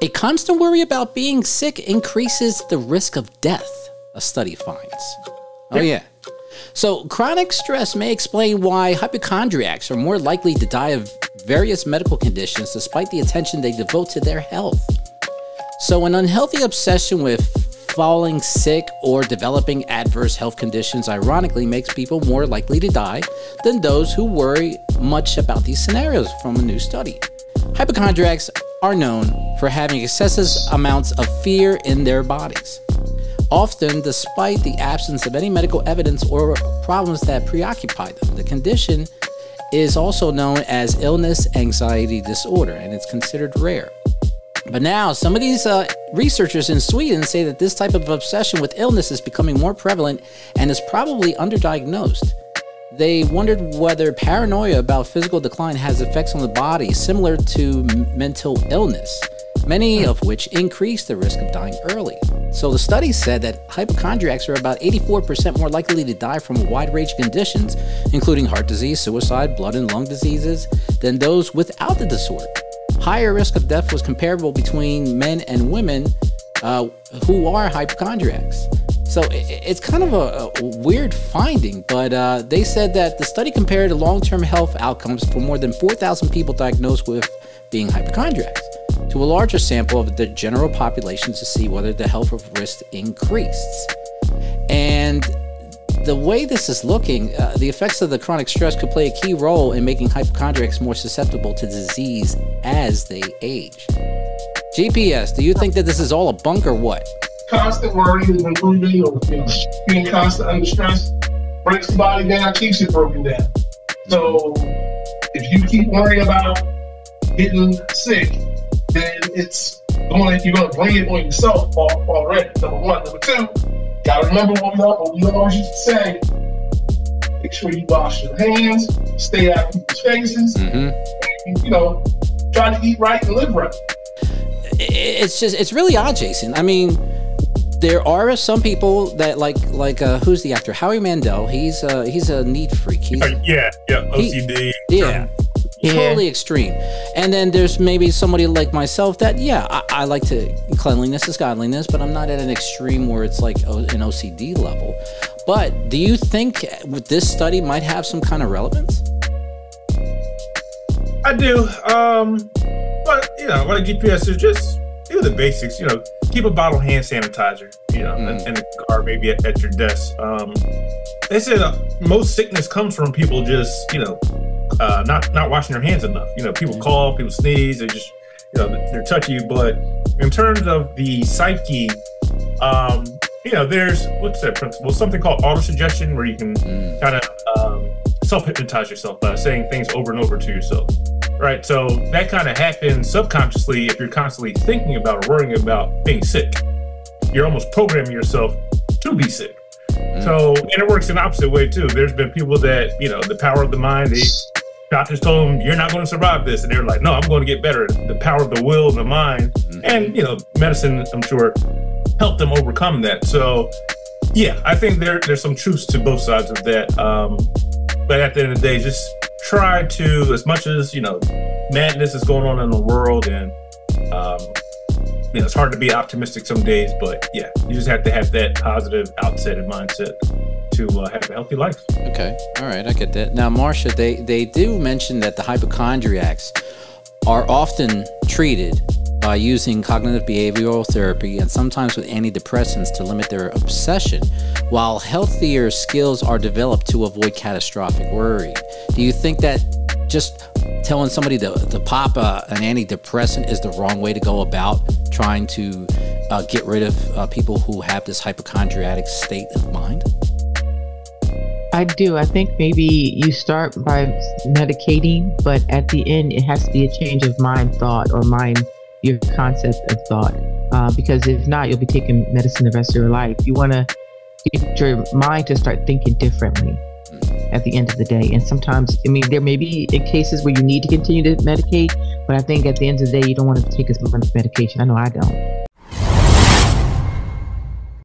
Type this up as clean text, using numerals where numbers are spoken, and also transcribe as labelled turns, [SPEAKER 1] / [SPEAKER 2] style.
[SPEAKER 1] A constant worry about being sick increases the risk of death, a study finds. Oh, yeah. So chronic stress may explain why hypochondriacs are more likely to die of various medical conditions despite the attention they devote to their health. So an unhealthy obsession with falling sick or developing adverse health conditions ironically makes people more likely to die than those who worry much about these scenarios, from a new study. Hypochondriacs are known for having excessive amounts of fear in their bodies, often despite the absence of any medical evidence or problems that preoccupy them. The condition is also known as illness anxiety disorder, and it's considered rare. But now, some of these researchers in Sweden say that this type of obsession with illness is becoming more prevalent and is probably underdiagnosed. They wondered whether paranoia about physical decline has effects on the body similar to mental illness, many of which increase the risk of dying early. So the study said that hypochondriacs are about 84% more likely to die from a wide range of conditions, including heart disease, suicide, blood and lung diseases, than those without the disorder. Higher risk of death was comparable between men and women who are hypochondriacs. So it's kind of a weird finding, but they said that the study compared long-term health outcomes for more than 4,000 people diagnosed with being hypochondriacs to a larger sample of the general population to see whether the health risk increased. And the way this is looking, the effects of the chronic stress could play a key role in making hypochondriacs more susceptible to disease as they age. GPS, do you think that this is all a bunk or what?
[SPEAKER 2] Constant worry is improving, or being constant under stress breaks the body down, keeps it broken down. So if you keep worrying about getting sick, then you're going to bring it on yourself already, number one. Number two, gotta remember what we always used to say: make sure you wash your hands, stay out of people's faces, and, try to eat right and live right.
[SPEAKER 1] It's really odd, Jason. I mean, there are some people that like who's the actor? Howie Mandel. He's a neat freak.
[SPEAKER 3] OCD.
[SPEAKER 1] Totally extreme. And then there's maybe somebody like myself that, I like to, cleanliness is godliness, but I'm not at an extreme where it's like an OCD level. But do you think with this study might have some kind of relevance?
[SPEAKER 3] I do. But, like GPS is just do the basics, keep a bottle of hand sanitizer, in the car, maybe at your desk. They said most sickness comes from people just, not washing their hands enough. People cough, people sneeze, they just, they're touchy. But in terms of the psyche, there's, what's that principle? Something called autosuggestion, where you can kind of self-hypnotize yourself by saying things over and over to yourself. Right, so that kind of happens subconsciously if you're constantly thinking about or worrying about being sick. You're almost programming yourself to be sick. So, and it works in the opposite way too. There's been people that, the power of the mind, doctors told them, you're not going to survive this. And they're like, no, I'm going to get better. The power of the will and the mind. And, medicine, I'm sure, helped them overcome that. So, yeah, I think there's some truths to both sides of that. But at the end of the day, just try to, as much as, madness is going on in the world, and, it's hard to be optimistic some days, but yeah, you just have to have that positive outset and mindset to have a healthy life.
[SPEAKER 1] Okay. All right. I get that. Now, Marcia, they do mention that the hypochondriacs are often treated by using cognitive behavioral therapy and sometimes with antidepressants to limit their obsession, while healthier skills are developed to avoid catastrophic worry. Do you think that just telling somebody to pop an antidepressant is the wrong way to go about trying to get rid of people who have this hypochondriatic state of mind?
[SPEAKER 4] I do. I think maybe you start by medicating, but at the end, it has to be a change of mind, thought, or your concept of thought. Because if not, you'll be taking medicine the rest of your life. You want to get your mind to start thinking differently at the end of the day. And sometimes, there may be cases where you need to continue to medicate, but I think at the end of the day, you don't want to take as much medication. I know I don't.